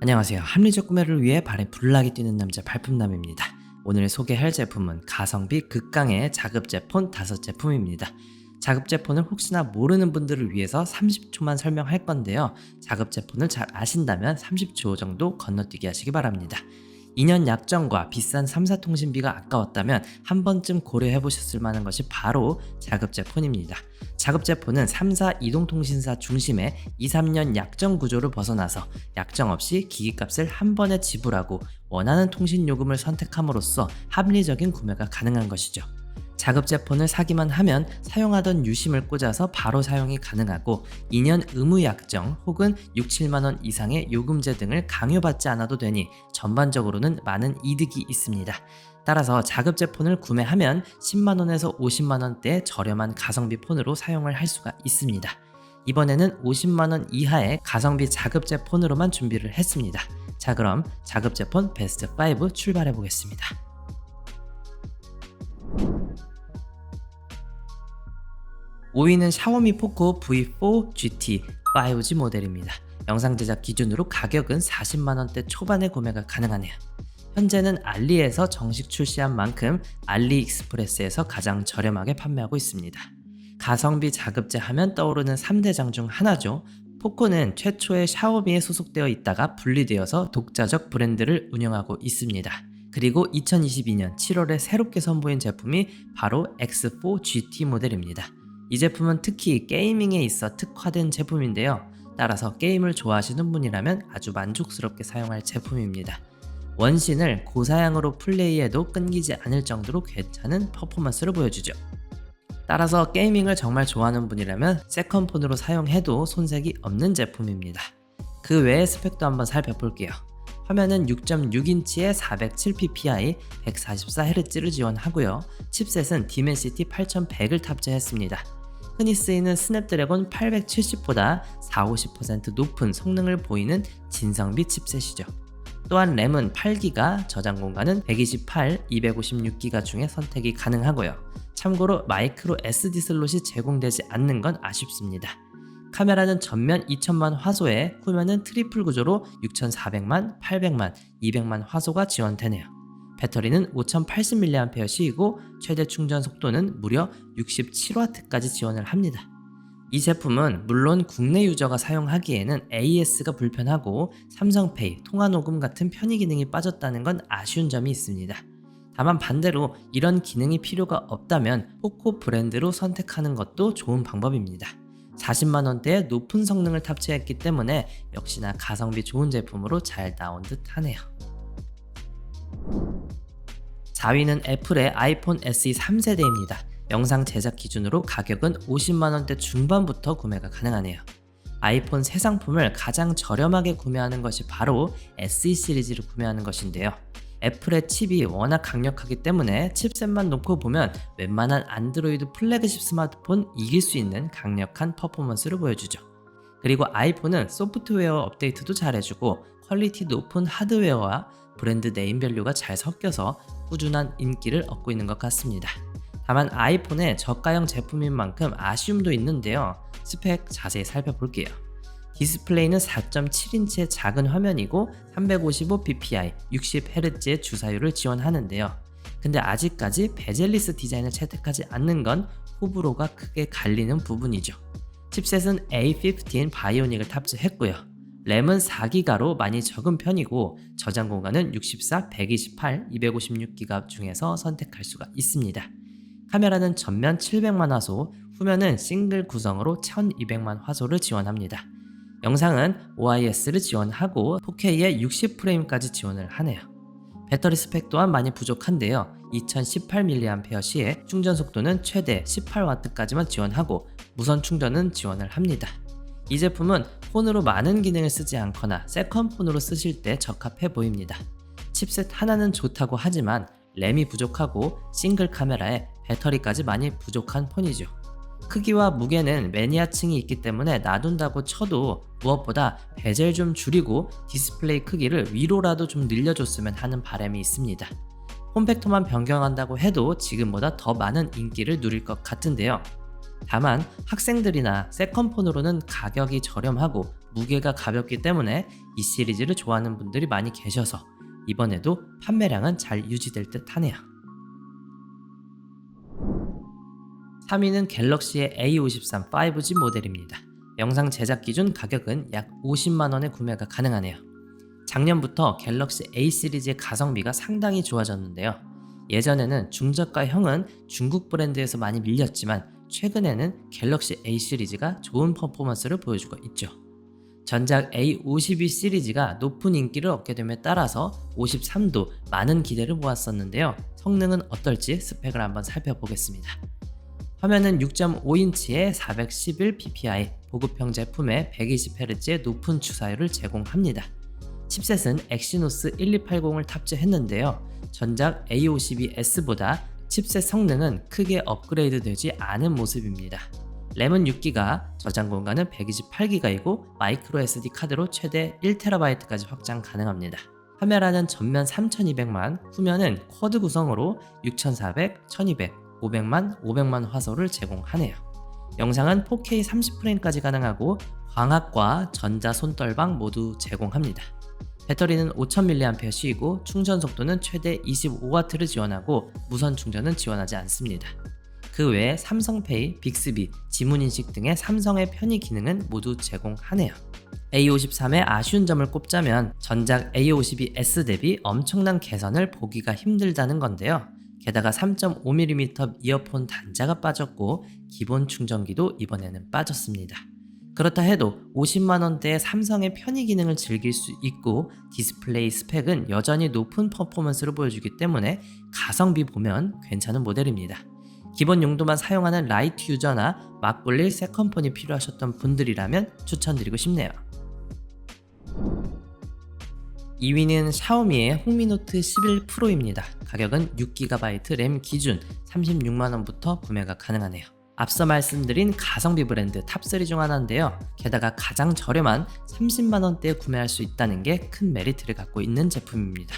안녕하세요. 합리적 구매를 위해 발에 불나게 뛰는 남자 발품남입니다. 오늘 소개할 제품은 가성비 극강의 자급제 폰 5제품입니다. 자급제 폰을 혹시나 모르는 분들을 위해서 30초만 설명할 건데요. 자급제 폰을 잘 아신다면 30초 정도 건너뛰기 하시기 바랍니다. 2년 약정과 비싼 3사 통신비가 아까웠다면 한 번쯤 고려해 보셨을 만한 것이 바로 자급제 폰입니다. 자급제 폰은 3사 이동통신사 중심의 2, 3년 약정 구조를 벗어나서 약정 없이 기기값을 한 번에 지불하고 원하는 통신 요금을 선택함으로써 합리적인 구매가 가능한 것이죠. 자급제 폰을 사기만 하면 사용하던 유심을 꽂아서 바로 사용이 가능하고 2년 의무 약정 혹은 6, 7만원 이상의 요금제 등을 강요받지 않아도 되니 전반적으로는 많은 이득이 있습니다. 따라서 자급제 폰을 구매하면 10만원에서 50만원대 저렴한 가성비 폰으로 사용을 할 수가 있습니다. 이번에는 50만원 이하의 가성비 자급제 폰으로만 준비를 했습니다. 자, 그럼 자급제 폰 베스트 5 출발해 보겠습니다. 5위는 샤오미 포코 V4 GT 5G 모델입니다. 영상 제작 기준으로 가격은 40만원대 초반에 구매가 가능하네요. 현재는 알리에서 정식 출시한 만큼 알리익스프레스에서 가장 저렴하게 판매하고 있습니다. 가성비 자급제 하면 떠오르는 3대장 중 하나죠. 포코는 최초의 샤오미에 소속되어 있다가 분리되어서 독자적 브랜드를 운영하고 있습니다. 그리고 2022년 7월에 새롭게 선보인 제품이 바로 X4 GT 모델입니다. 이 제품은 특히 게이밍에 있어 특화된 제품인데요. 따라서 게임을 좋아하시는 분이라면 아주 만족스럽게 사용할 제품입니다. 원신을 고사양으로 플레이해도 끊기지 않을 정도로 괜찮은 퍼포먼스를 보여주죠. 따라서 게이밍을 정말 좋아하는 분이라면 세컨폰으로 사용해도 손색이 없는 제품입니다. 그 외의 스펙도 한번 살펴볼게요. 화면은 6.6인치의 407ppi 144Hz를 지원하고요. 칩셋은 디멘시티 8100을 탑재했습니다. 흔히 쓰이는 스냅드래곤 870보다 40-50% 높은 성능을 보이는 진성비 칩셋이죠. 또한 램은 8GB, 저장 공간은 128, 256GB 중에 선택이 가능하고요. 참고로 마이크로 SD 슬롯이 제공되지 않는 건 아쉽습니다. 카메라는 전면 2000만 화소에 후면은 트리플 구조로 6400만, 800만, 200만 화소가 지원되네요. 배터리는 5080mAh이고 최대 충전 속도는 무려 67W까지 지원을 합니다. 이 제품은 물론 국내 유저가 사용하기에는 AS가 불편하고 삼성페이, 통화녹음 같은 편의 기능이 빠졌다는 건 아쉬운 점이 있습니다. 다만 반대로 이런 기능이 필요가 없다면 포코 브랜드로 선택하는 것도 좋은 방법입니다. 40만원대의 높은 성능을 탑재했기 때문에 역시나 가성비 좋은 제품으로 잘 나온 듯 하네요. 4위는 애플의 아이폰 SE 3세대입니다. 영상 제작 기준으로 가격은 50만원대 중반부터 구매가 가능하네요. 아이폰 새 상품을 가장 저렴하게 구매하는 것이 바로 SE 시리즈를 구매하는 것인데요. 애플의 칩이 워낙 강력하기 때문에 칩셋만 놓고 보면 웬만한 안드로이드 플래그십 스마트폰 이길 수 있는 강력한 퍼포먼스를 보여주죠. 그리고 아이폰은 소프트웨어 업데이트도 잘해주고 퀄리티 높은 하드웨어와 브랜드 네임밸류가 잘 섞여서 꾸준한 인기를 얻고 있는 것 같습니다. 다만 아이폰의 저가형 제품인 만큼 아쉬움도 있는데요. 스펙 자세히 살펴볼게요. 디스플레이는 4.7인치의 작은 화면이고 355ppi, 60Hz의 주사율을 지원하는데요. 근데 아직까지 베젤리스 디자인을 채택하지 않는 건 호불호가 크게 갈리는 부분이죠. 칩셋은 A15 바이오닉을 탑재했고요. 램은 4GB로 많이 적은 편이고 저장 공간은 64, 128, 256GB 중에서 선택할 수가 있습니다. 카메라는 전면 700만 화소, 후면은 싱글 구성으로 1200만 화소를 지원합니다. 영상은 OIS를 지원하고 4K에 60프레임까지 지원을 하네요. 배터리 스펙 또한 많이 부족한데요. 2018mAh의 충전 속도는 최대 18W까지만 지원하고 무선 충전은 지원을 합니다. 이 제품은 폰으로 많은 기능을 쓰지 않거나 세컨폰으로 쓰실 때 적합해 보입니다. 칩셋 하나는 좋다고 하지만 램이 부족하고 싱글 카메라에 배터리까지 많이 부족한 폰이죠. 크기와 무게는 매니아층이 있기 때문에 놔둔다고 쳐도 무엇보다 베젤 좀 줄이고 디스플레이 크기를 위로라도 좀 늘려줬으면 하는 바람이 있습니다. 폼팩터만 변경한다고 해도 지금보다 더 많은 인기를 누릴 것 같은데요. 다만 학생들이나 세컨폰으로는 가격이 저렴하고 무게가 가볍기 때문에 이 시리즈를 좋아하는 분들이 많이 계셔서 이번에도 판매량은 잘 유지될 듯 하네요. 3위는 갤럭시의 A53 5G 모델입니다. 영상 제작 기준 가격은 약 50만원에 구매가 가능하네요. 작년부터 갤럭시 A 시리즈의 가성비가 상당히 좋아졌는데요. 예전에는 중저가형은 중국 브랜드에서 많이 밀렸지만 최근에는 갤럭시 A 시리즈가 좋은 퍼포먼스를 보여주고 있죠. 전작 A52 시리즈가 높은 인기를 얻게 됨에 따라서 53도 많은 기대를 모았었는데요. 성능은 어떨지 스펙을 한번 살펴보겠습니다. 화면은 6.5인치의 411ppi 보급형 제품에 120Hz의 높은 주사율을 제공합니다. 칩셋은 엑시노스 1280을 탑재했는데요. 전작 A52S보다 칩셋 성능은 크게 업그레이드 되지 않은 모습입니다. 램은 6기가, 저장 공간은 128기가이고 마이크로 SD 카드로 최대 1TB까지 확장 가능합니다. 카메라는 전면 3200만, 후면은 쿼드 구성으로 6400, 1200, 500만, 500만 화소를 제공하네요. 영상은 4K 30프레임까지 가능하고 광학과 전자 손떨방 모두 제공합니다. 배터리는 5000mAh이고 충전 속도는 최대 25W를 지원하고 무선 충전은 지원하지 않습니다. 그 외에 삼성페이, 빅스비, 지문인식 등의 삼성의 편의 기능은 모두 제공하네요. A53의 아쉬운 점을 꼽자면 전작 A52S 대비 엄청난 개선을 보기가 힘들다는 건데요. 게다가 3.5mm 이어폰 단자가 빠졌고 기본 충전기도 이번에는 빠졌습니다. 그렇다 해도 50만원대의 삼성의 편의 기능을 즐길 수 있고 디스플레이 스펙은 여전히 높은 퍼포먼스를 보여주기 때문에 가성비 보면 괜찮은 모델입니다. 기본 용도만 사용하는 라이트 유저나 맞굴릴 세컨폰이 필요하셨던 분들이라면 추천드리고 싶네요. 2위는 샤오미의 홍미노트 11 프로입니다. 가격은 6GB 램 기준 36만원부터 구매가 가능하네요. 앞서 말씀드린 가성비 브랜드 탑3 중 하나인데요. 게다가 가장 저렴한 30만원대에 구매할 수 있다는 게 큰 메리트를 갖고 있는 제품입니다.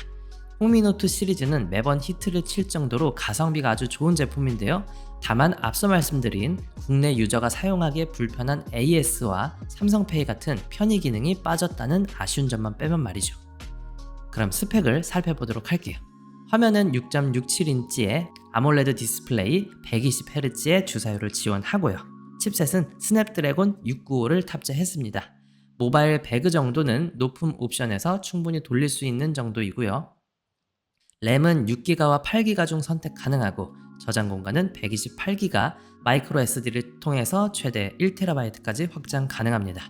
홍미노트 시리즈는 매번 히트를 칠 정도로 가성비가 아주 좋은 제품인데요. 다만 앞서 말씀드린 국내 유저가 사용하기에 불편한 AS와 삼성페이 같은 편의 기능이 빠졌다는 아쉬운 점만 빼면 말이죠. 그럼 스펙을 살펴보도록 할게요. 화면은 6.67인치의 아몰레드 디스플레이 120Hz의 주사율을 지원하고요. 칩셋은 스냅드래곤 695를 탑재했습니다. 모바일 배그 정도는 높은 옵션에서 충분히 돌릴 수 있는 정도이고요. 램은 6기가와 8기가 중 선택 가능하고 저장 공간은 128기가, 마이크로 SD를 통해서 최대 1TB까지 확장 가능합니다.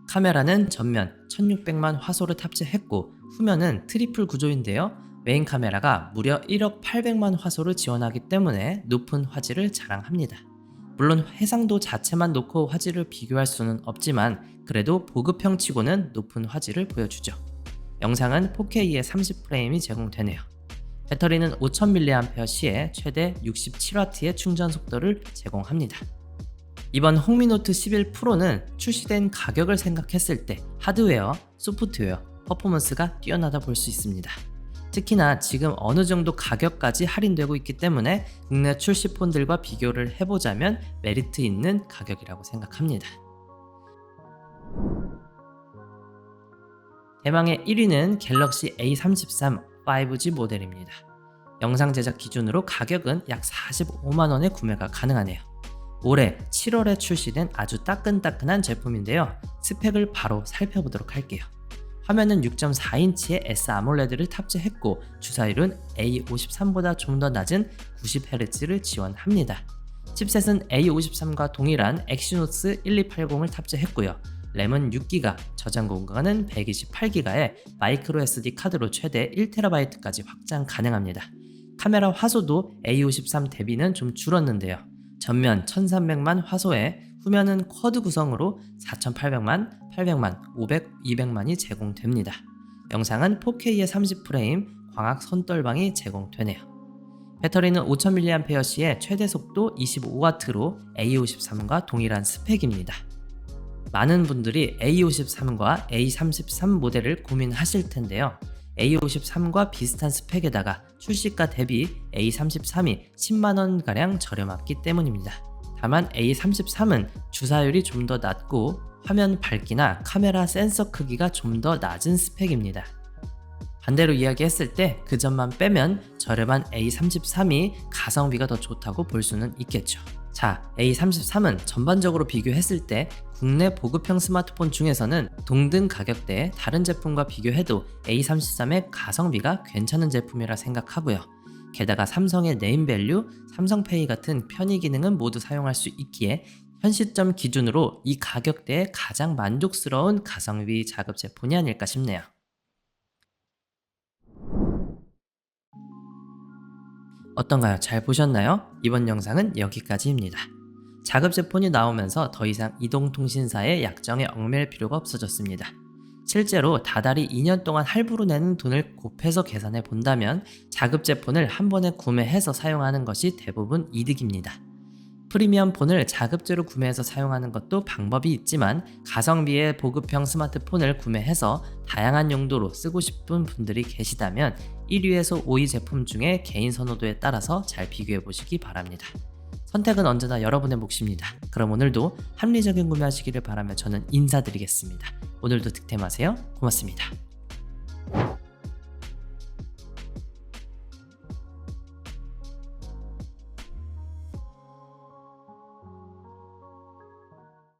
카메라는 전면 1600만 화소를 탑재했고 후면은 트리플 구조인데요. 메인 카메라가 무려 1억 800만 화소를 지원하기 때문에 높은 화질을 자랑합니다. 물론 해상도 자체만 놓고 화질을 비교할 수는 없지만 그래도 보급형 치고는 높은 화질을 보여주죠. 영상은 4K의 30프레임이 제공되네요. 배터리는 5000mAh에 최대 67W의 충전 속도를 제공합니다. 이번 홍미노트 11 프로는 출시된 가격을 생각했을 때 하드웨어, 소프트웨어, 퍼포먼스가 뛰어나다 볼 수 있습니다. 특히나 지금 어느 정도 가격까지 할인되고 있기 때문에 국내 출시 폰들과 비교를 해보자면 메리트 있는 가격이라고 생각합니다. 대망의 1위는 갤럭시 A33 5G 모델입니다. 영상 제작 기준으로 가격은 약 45만원에 구매가 가능하네요. 올해 7월에 출시된 아주 따끈따끈한 제품인데요. 스펙을 바로 살펴보도록 할게요. 화면은 6.4인치의 S 아몰레드를 탑재했고 주사율은 A53보다 좀 더 낮은 90Hz를 지원합니다. 칩셋은 A53과 동일한 엑시노스 1280을 탑재했고요. 램은 6기가, 저장 공간은 128기가에 마이크로 SD 카드로 최대 1TB까지 확장 가능합니다. 카메라 화소도 A53 대비는 좀 줄었는데요. 전면 1300만 화소에 후면은 쿼드 구성으로 4800만, 800만, 500, 200만이 제공됩니다. 영상은 4K의 30프레임, 광학 손떨방이 제공되네요. 배터리는 5000mAh에 최대 속도 25W로 A53과 동일한 스펙입니다. 많은 분들이 A53과 A33 모델을 고민하실 텐데요. A53과 비슷한 스펙에다가 출시가 대비 A33이 10만원가량 저렴했기 때문입니다. 다만 A33은 주사율이 좀 더 낮고 화면 밝기나 카메라 센서 크기가 좀 더 낮은 스펙입니다. 반대로 이야기했을 때 그 점만 빼면 저렴한 A33이 가성비가 더 좋다고 볼 수는 있겠죠. 자, A33은 전반적으로 비교했을 때 국내 보급형 스마트폰 중에서는 동등 가격대의 다른 제품과 비교해도 A33의 가성비가 괜찮은 제품이라 생각하고요. 게다가 삼성의 네임밸류, 삼성페이 같은 편의 기능은 모두 사용할 수 있기에 현 시점 기준으로 이 가격대에 가장 만족스러운 가성비 자급 제품이 아닐까 싶네요. 어떤가요? 잘 보셨나요? 이번 영상은 여기까지입니다. 자급제 폰이 나오면서 더 이상 이동통신사의 약정에 얽매일 필요가 없어졌습니다. 실제로 다달이 2년 동안 할부로 내는 돈을 곱해서 계산해 본다면 자급제 폰을 한 번에 구매해서 사용하는 것이 대부분 이득입니다. 프리미엄 폰을 자급제로 구매해서 사용하는 것도 방법이 있지만 가성비의 보급형 스마트폰을 구매해서 다양한 용도로 쓰고 싶은 분들이 계시다면 1위에서 5위 제품 중에 개인 선호도에 따라서 잘 비교해 보시기 바랍니다. 선택은 언제나 여러분의 몫입니다. 그럼 오늘도 합리적인 구매하시기를 바라며 저는 인사드리겠습니다. 오늘도 득템하세요. 고맙습니다.